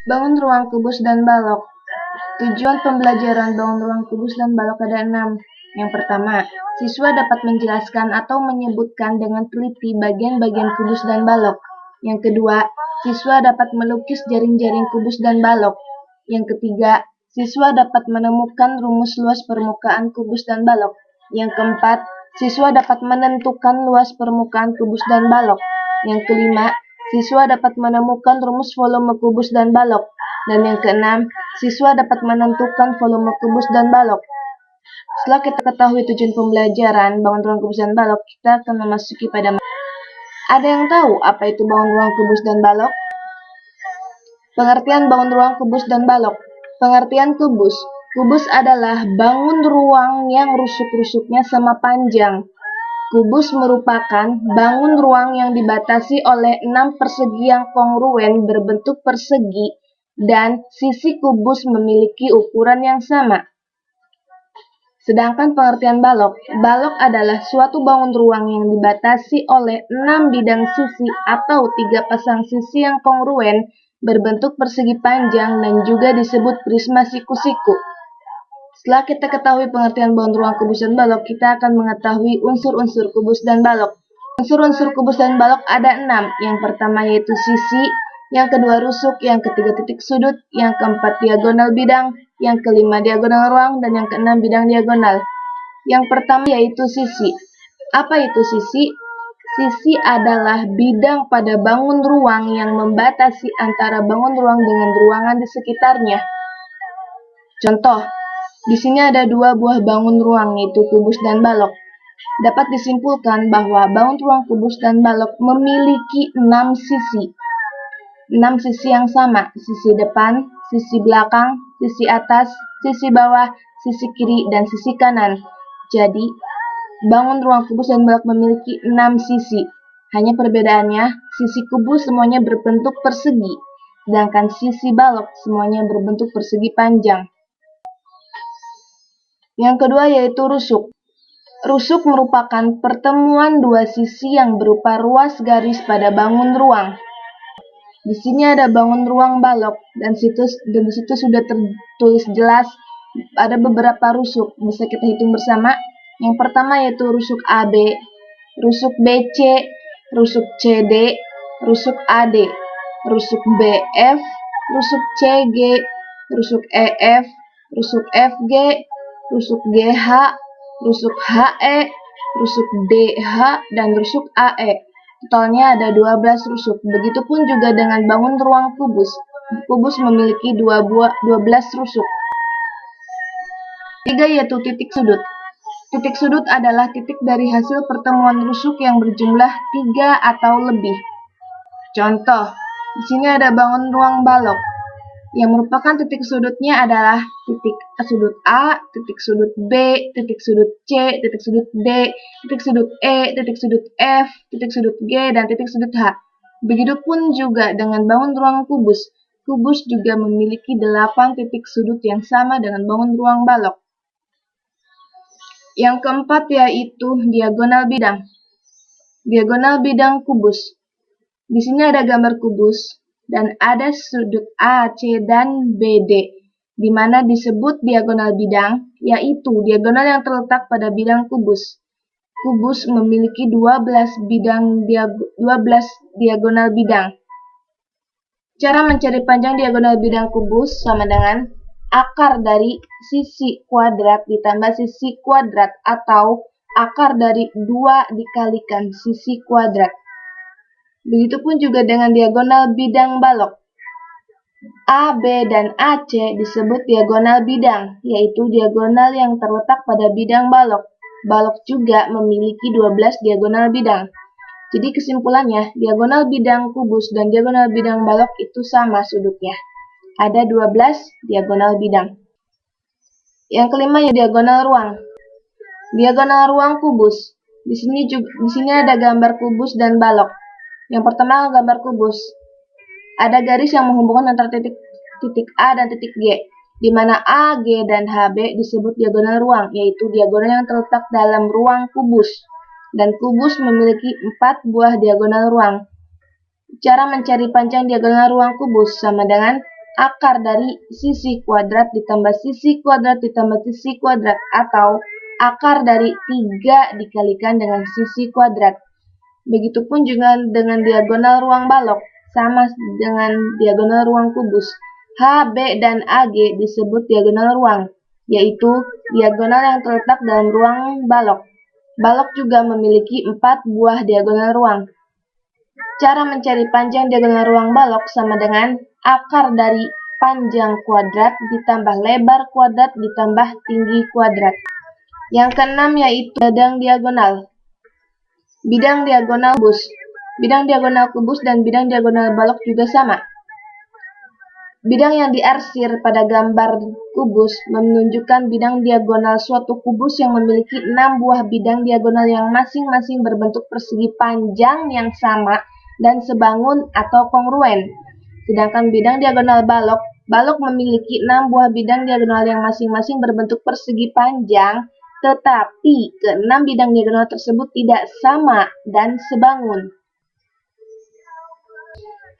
Bangun ruang kubus dan balok. Tujuan pembelajaran bangun ruang kubus dan balok ada 6. Yang pertama, siswa dapat menjelaskan atau menyebutkan dengan teliti bagian-bagian kubus dan balok. Yang kedua, siswa dapat melukis jaring-jaring kubus dan balok. Yang ketiga, siswa dapat menemukan rumus luas permukaan kubus dan balok. Yang keempat, siswa dapat menentukan luas permukaan kubus dan balok. Yang kelima, siswa dapat menemukan rumus volume kubus dan balok. Dan yang keenam, siswa dapat menentukan volume kubus dan balok. Setelah kita ketahui tujuan pembelajaran bangun ruang kubus dan balok, kita akan memasuki pada ada yang tahu apa itu bangun ruang kubus dan balok? Pengertian bangun ruang kubus dan balok. Pengertian kubus. Kubus adalah bangun ruang yang rusuk-rusuknya sama panjang. Kubus merupakan bangun ruang yang dibatasi oleh 6 persegi yang kongruen berbentuk persegi dan sisi kubus memiliki ukuran yang sama. Sedangkan pengertian balok, balok adalah suatu bangun ruang yang dibatasi oleh 6 bidang sisi atau 3 pasang sisi yang kongruen berbentuk persegi panjang dan juga disebut prisma siku-siku. Setelah kita ketahui pengertian bangun ruang kubus dan balok, kita akan mengetahui unsur-unsur kubus dan balok. Unsur-unsur kubus dan balok ada 6. Yang pertama yaitu sisi, yang kedua rusuk, yang ketiga titik sudut, yang keempat diagonal bidang, yang kelima diagonal ruang, dan yang keenam bidang diagonal. Yang pertama yaitu sisi. Apa itu sisi? Sisi adalah bidang pada bangun ruang yang membatasi antara bangun ruang dengan ruangan di sekitarnya. Contoh, di sini ada 2 buah bangun ruang yaitu kubus dan balok. Dapat disimpulkan bahwa bangun ruang kubus dan balok memiliki 6 sisi. 6 sisi yang sama, sisi depan, sisi belakang, sisi atas, sisi bawah, sisi kiri, dan sisi kanan. Jadi, bangun ruang kubus dan balok memiliki 6 sisi. Hanya perbedaannya, sisi kubus semuanya berbentuk persegi, sedangkan sisi balok semuanya berbentuk persegi panjang. Yang kedua yaitu rusuk. Rusuk merupakan pertemuan 2 sisi yang berupa ruas garis pada bangun ruang. Di sini ada bangun ruang balok dan di situ sudah tertulis jelas ada beberapa rusuk. Bisa kita hitung bersama. Yang pertama yaitu rusuk AB, rusuk BC, rusuk CD, rusuk AD, rusuk BF, rusuk CG, rusuk EF, rusuk FG, rusuk GH, rusuk HE, rusuk DH, dan rusuk AE. Totalnya ada 12 rusuk. Begitupun juga dengan bangun ruang kubus. Kubus memiliki 12 rusuk. 3 yaitu titik sudut. Titik sudut adalah titik dari hasil pertemuan rusuk yang berjumlah 3 atau lebih. Contoh, di sini ada bangun ruang balok. Yang merupakan titik sudutnya adalah titik sudut A, titik sudut B, titik sudut C, titik sudut D, titik sudut E, titik sudut F, titik sudut G, dan titik sudut H. Begitupun juga dengan bangun ruang kubus. Kubus juga memiliki 8 titik sudut yang sama dengan bangun ruang balok. Yang keempat yaitu diagonal bidang. Diagonal bidang kubus. Di sini ada gambar kubus dan ada sudut A, C, dan BD, di mana disebut diagonal bidang, yaitu diagonal yang terletak pada bidang kubus. Kubus memiliki 12 diagonal bidang. Cara mencari panjang diagonal bidang kubus sama dengan akar dari sisi kuadrat ditambah sisi kuadrat atau akar dari 2 dikalikan sisi kuadrat. Begitupun juga dengan diagonal bidang balok. AB dan AC disebut diagonal bidang, yaitu diagonal yang terletak pada bidang balok. Balok juga memiliki 12 diagonal bidang. Jadi kesimpulannya, diagonal bidang kubus dan diagonal bidang balok itu sama sudutnya. Ada 12 diagonal bidang. Yang kelima ya diagonal ruang. Diagonal ruang kubus. Di sini ada gambar kubus dan balok. Yang pertama gambar kubus. Ada garis yang menghubungkan antara titik A dan titik G, di mana A, G, dan HB disebut diagonal ruang, yaitu diagonal yang terletak dalam ruang kubus. Dan kubus memiliki 4 buah diagonal ruang. Cara mencari panjang diagonal ruang kubus sama dengan akar dari sisi kuadrat ditambah sisi kuadrat ditambah sisi kuadrat, atau akar dari 3 dikalikan dengan sisi kuadrat. Begitupun juga dengan diagonal ruang balok, sama dengan diagonal ruang kubus. H, B, dan AG disebut diagonal ruang, yaitu diagonal yang terletak dalam ruang balok. Balok juga memiliki 4 buah diagonal ruang. Cara mencari panjang diagonal ruang balok sama dengan akar dari panjang kuadrat ditambah lebar kuadrat ditambah tinggi kuadrat. Yang keenam yaitu bidang diagonal. Bidang diagonal kubus. Bidang diagonal kubus dan bidang diagonal balok juga sama. Bidang yang diarsir pada gambar kubus menunjukkan bidang diagonal suatu kubus yang memiliki 6 buah bidang diagonal yang masing-masing berbentuk persegi panjang yang sama dan sebangun atau kongruen. Sedangkan bidang diagonal balok, balok memiliki 6 buah bidang diagonal yang masing-masing berbentuk persegi panjang, tetapi ke-6 bidang diagonal tersebut tidak sama dan sebangun.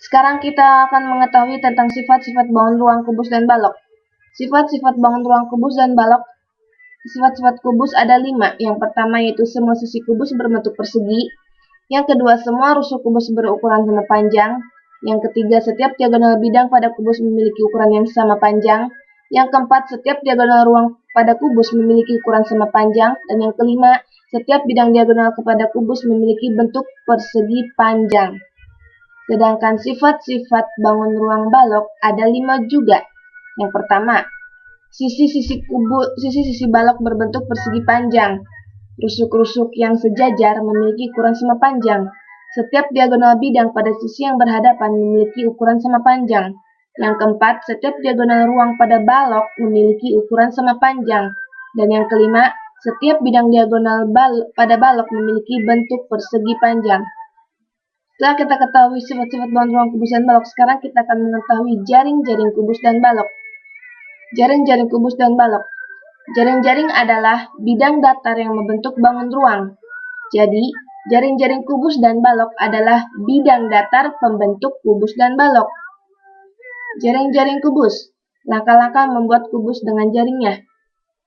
Sekarang kita akan mengetahui tentang sifat-sifat bangun ruang kubus dan balok. Sifat-sifat bangun ruang kubus dan balok. Sifat-sifat kubus ada 5. Yang pertama yaitu semua sisi kubus berbentuk persegi. Yang kedua, semua rusuk kubus berukuran sama panjang. Yang ketiga, setiap diagonal bidang pada kubus memiliki ukuran yang sama panjang. Yang keempat, setiap diagonal ruang pada kubus memiliki ukuran sama panjang. Dan yang kelima, setiap bidang diagonal kepada kubus memiliki bentuk persegi panjang. Sedangkan sifat-sifat bangun ruang balok ada 5 juga. Yang pertama, sisi-sisi balok berbentuk persegi panjang. Rusuk-rusuk yang sejajar memiliki ukuran sama panjang. Setiap diagonal bidang pada sisi yang berhadapan memiliki ukuran sama panjang. Yang keempat, setiap diagonal ruang pada balok memiliki ukuran sama panjang. Dan yang kelima, setiap bidang diagonal pada balok memiliki bentuk persegi panjang. Setelah kita ketahui sifat-sifat bangun ruang kubus dan balok, sekarang kita akan mengetahui jaring-jaring kubus dan balok. Jaring-jaring kubus dan balok. Jaring-jaring adalah bidang datar yang membentuk bangun ruang. Jadi, jaring-jaring kubus dan balok adalah bidang datar pembentuk kubus dan balok. Jaring-jaring kubus. Langkah-langkah membuat kubus dengan jaringnya.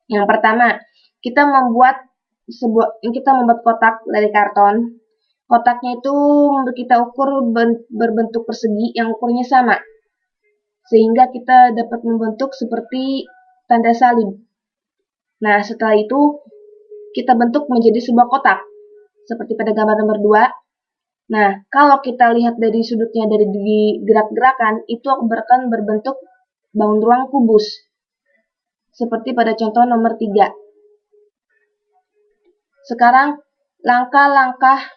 Yang pertama, kita membuat kotak dari karton. Kotaknya itu kita ukur berbentuk persegi yang ukurnya sama, sehingga kita dapat membentuk seperti tanda salib. Nah, setelah itu kita bentuk menjadi sebuah kotak, seperti pada gambar nomor 2. Nah, kalau kita lihat dari sudutnya dari gerak-gerakan, itu akan berbentuk bangun ruang kubus, seperti pada contoh nomor 3. Sekarang, langkah-langkah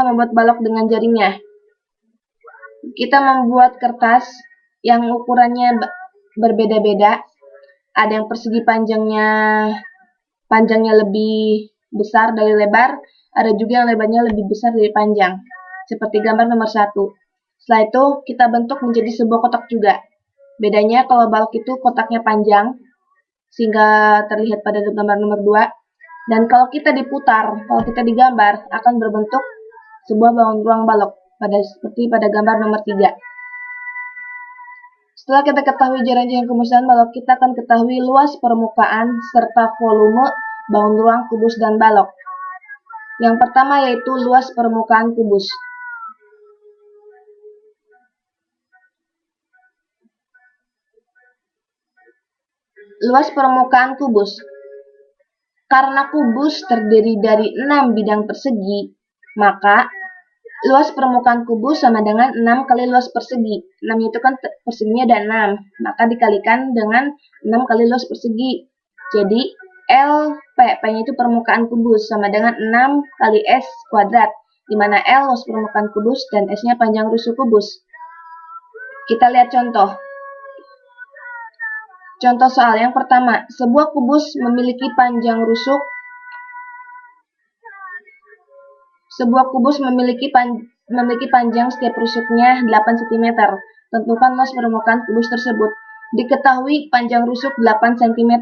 membuat balok dengan jaringnya. Kita membuat kertas yang ukurannya berbeda-beda. Ada yang persegi panjangnya lebih besar dari lebar, ada juga yang lebarnya lebih besar dari panjang, seperti gambar nomor 1. Setelah itu, kita bentuk menjadi sebuah kotak juga. Bedanya kalau balok itu kotaknya panjang, sehingga terlihat pada gambar nomor 2. Dan kalau kita digambar, akan berbentuk sebuah bangun ruang balok, seperti pada gambar nomor 3. Setelah kita ketahui jaring-jaring kubus dan balok, kita akan ketahui luas permukaan serta volume bangun ruang kubus dan balok. Yang pertama yaitu luas permukaan kubus. Luas permukaan kubus. Karena kubus terdiri dari 6 bidang persegi, maka luas permukaan kubus sama dengan 6 kali luas persegi. 6 itu kan perseginya ada 6, maka dikalikan dengan 6 kali luas persegi. Jadi P-nya itu permukaan kubus sama dengan 6 kali S kuadrat, di mana L luas permukaan kubus dan S-nya panjang rusuk kubus. Kita lihat contoh. Contoh soal yang pertama, sebuah kubus memiliki panjang rusuk. Sebuah kubus memiliki panjang setiap rusuknya 8 cm. Tentukan luas permukaan kubus tersebut. Diketahui panjang rusuk 8 cm.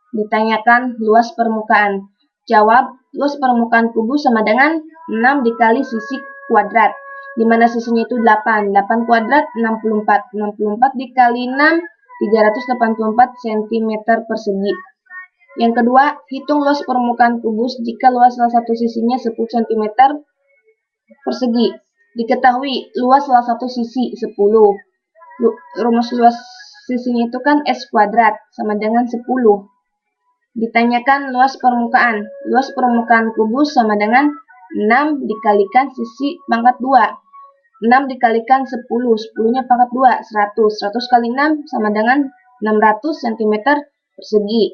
Ditanyakan luas permukaan. Jawab, luas permukaan kubus sama dengan 6 dikali sisi kuadrat. di mana sisinya itu 8. 8 kuadrat 64. 64 dikali 6, 384 cm persegi. Yang kedua, hitung luas permukaan kubus jika luas salah satu sisinya 10 cm persegi. Diketahui luas salah satu sisi 10. Rumus luas sisinya itu kan S kuadrat sama dengan 10. Ditanyakan luas permukaan. Luas permukaan kubus sama dengan 6 dikalikan sisi pangkat 2. 6 dikalikan 10. 10-nya pangkat 2, 100. 100 kali 6 sama dengan 600 cm persegi.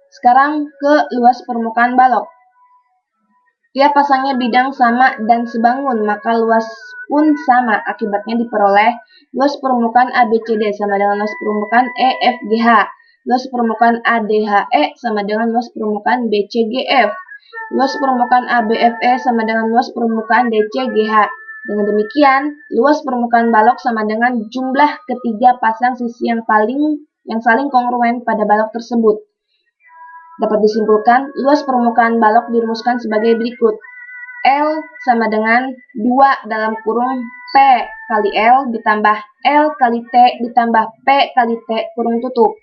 Sekarang ke luas permukaan balok. Tiap pasangnya bidang sama dan sebangun, maka luas pun sama. Akibatnya diperoleh luas permukaan ABCD sama dengan luas permukaan EFGH. Luas permukaan ADHE sama dengan luas permukaan BCGF. Luas permukaan ABFE sama dengan luas permukaan DCGH. Dengan demikian, luas permukaan balok sama dengan jumlah ketiga pasang sisi yang saling kongruen pada balok tersebut. Dapat disimpulkan, luas permukaan balok dirumuskan sebagai berikut. L sama dengan 2 dalam kurung P kali L ditambah L kali T ditambah P kali T kurung tutup.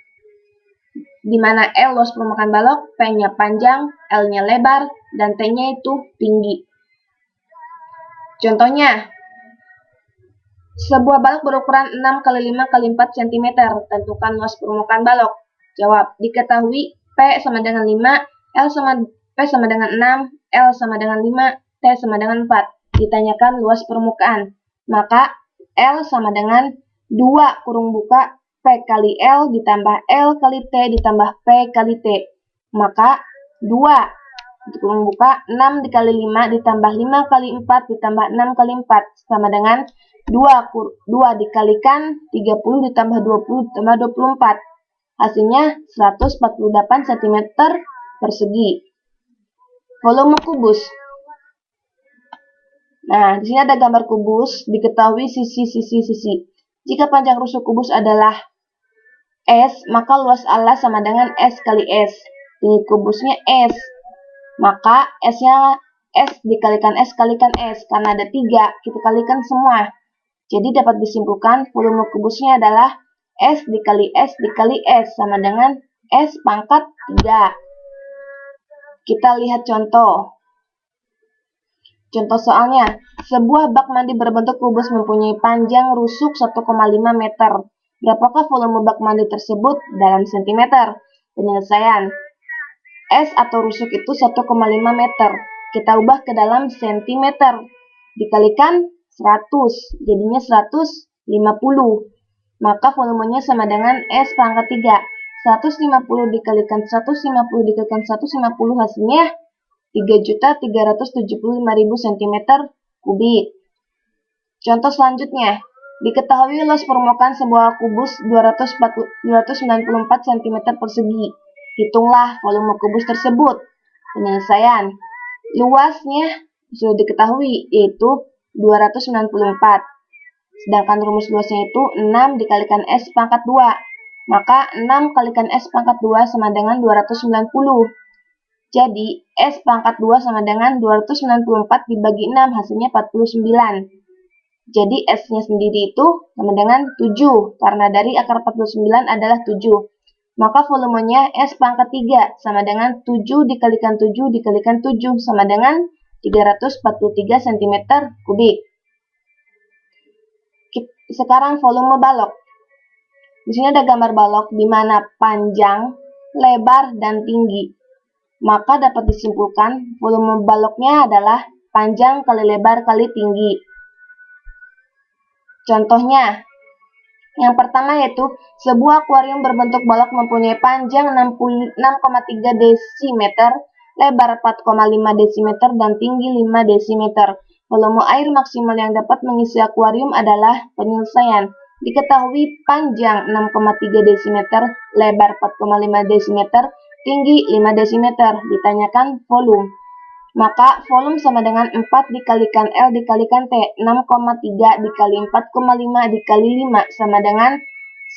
Di mana L luas permukaan balok, P-nya panjang, L-nya lebar, dan T-nya itu tinggi. Contohnya, sebuah balok berukuran 6 x 5 x 4 cm. Tentukan luas permukaan balok. Jawab, diketahui P sama dengan 5, P sama dengan 6, L sama dengan 5, T sama dengan 4. Ditanyakan luas permukaan. Maka L sama dengan 2 kurung buka P kali L ditambah L kali T ditambah P kali T. Maka 2 kurung buka 6 dikali 5 ditambah 5 kali 4 ditambah 6 kali 4 sama dengan 2 dikalikan 30 ditambah 20 ditambah 24. Hasilnya 148 cm persegi. Volume kubus. Nah, di sini ada gambar kubus, diketahui sisi. Jika panjang rusuk kubus adalah S, maka luas alas sama dengan S kali S. Tinggi kubusnya S. Maka S-nya S dikalikan S kalikan S. Karena ada 3, kita kalikan semua. Jadi dapat disimpulkan volume kubusnya adalah S dikali S dikali S sama dengan S pangkat 3. Kita lihat contoh. Contoh soalnya, sebuah bak mandi berbentuk kubus mempunyai panjang rusuk 1,5 meter. Berapakah volume bak mandi tersebut dalam sentimeter? Penyelesaian. S atau rusuk itu 1,5 meter. Kita ubah ke dalam sentimeter. Dikalikan 100, jadinya 150. Maka volumenya sama dengan S pangkat 3. 150 dikalikan 150 dikalikan 150 hasilnya 3.375.000 cm3. Contoh selanjutnya, diketahui luas permukaan sebuah kubus 294 cm persegi. Hitunglah volume kubus tersebut. Penyelesaian. Luasnya sudah diketahui, yaitu 294. Sedangkan rumus luasnya itu 6 dikalikan S pangkat 2. Maka 6 kalikan S pangkat 2 sama dengan 290. Jadi, S pangkat 2 sama dengan 294 dibagi 6, hasilnya 49. Jadi, S-nya sendiri itu sama dengan 7, karena dari akar 49 adalah 7. Maka volumenya S pangkat 3 sama dengan 7 dikalikan 7 dikalikan 7 sama dengan 343 cm3. Sekarang volume balok. Di sini ada gambar balok di mana panjang, lebar, dan tinggi. Maka dapat disimpulkan volume baloknya adalah panjang kali lebar kali tinggi. Contohnya, yang pertama yaitu sebuah akuarium berbentuk balok mempunyai panjang 6,3 desimeter, lebar 4,5 desimeter, dan tinggi 5 desimeter. Volume air maksimal yang dapat mengisi akuarium adalah penyelesaian. Diketahui panjang 6,3 desimeter, lebar 4,5 desimeter, tinggi 5 desimeter. Ditanyakan volume. Maka volume sama dengan 4 dikalikan L dikalikan T. 6,3 dikali 4,5 dikali 5 sama dengan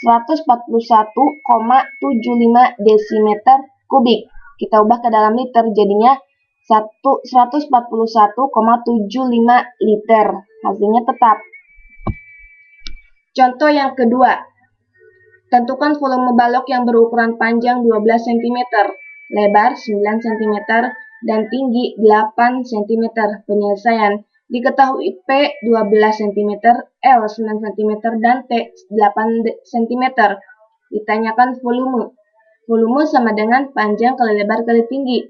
141,75 desimeter kubik. Kita ubah ke dalam liter, jadinya 141,75 liter. Hasilnya tetap. Contoh yang kedua. Tentukan volume balok yang berukuran panjang 12 cm, lebar 9 cm, dan tinggi 8 cm. Penyelesaian. Diketahui P 12 cm, L 9 cm, dan T 8 cm. Ditanyakan volume. Volume sama dengan panjang kali lebar kali tinggi.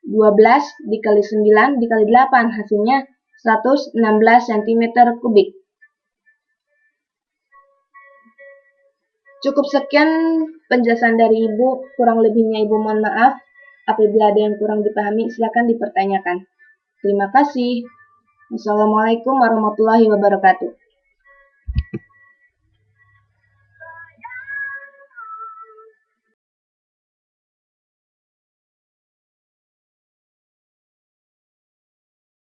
12 dikali 9 dikali 8, hasilnya 116 cm kubik. Cukup sekian penjelasan dari Ibu, kurang lebihnya Ibu mohon maaf. Apabila ada yang kurang dipahami, silakan dipertanyakan. Terima kasih. Wassalamualaikum warahmatullahi wabarakatuh.